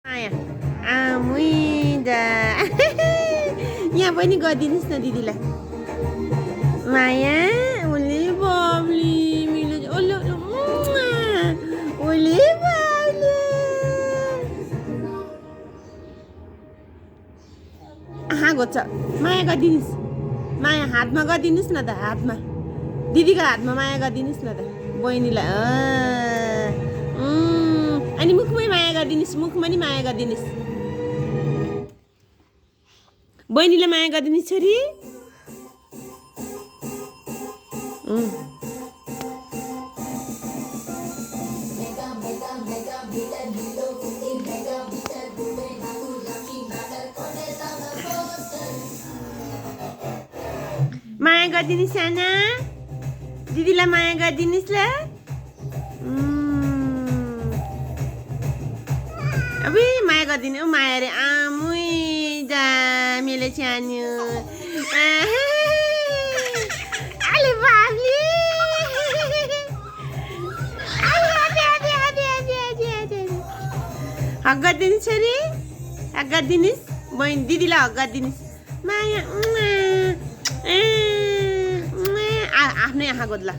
माया आमुइदा यहाँ पनि गरिदिनुहोस् न दिदीलाई माया ओले बाब्ली मिलो ओले ओले बाब्ली गोच्छ माया गरिदिनुहोस् माया हातमा गरिदिनुहोस् न त हातमा दिदीको हातमा माया गरिदिनुहोस् न त बहिनीलाई अनि मुखमै माया गरिदिनुहोस् मुखमा नि माया गरिदिनुहोस् बहिनीलाई माया गरिदिनुहोस् छोरी माया गरिदिनुहोस् साना दिदीलाई माया गरिदिनुहोस् ल अबे माया गरिदिनु माया रे आमुई जा मेले छ्यान्यो अले बाबली हक गरिदिनुहोस् छोरी हक गरिदिनुहोस् बहिनी दिदीलाई हक गरिदिनुहोस् माया आफ्नै आँखा गोद्ला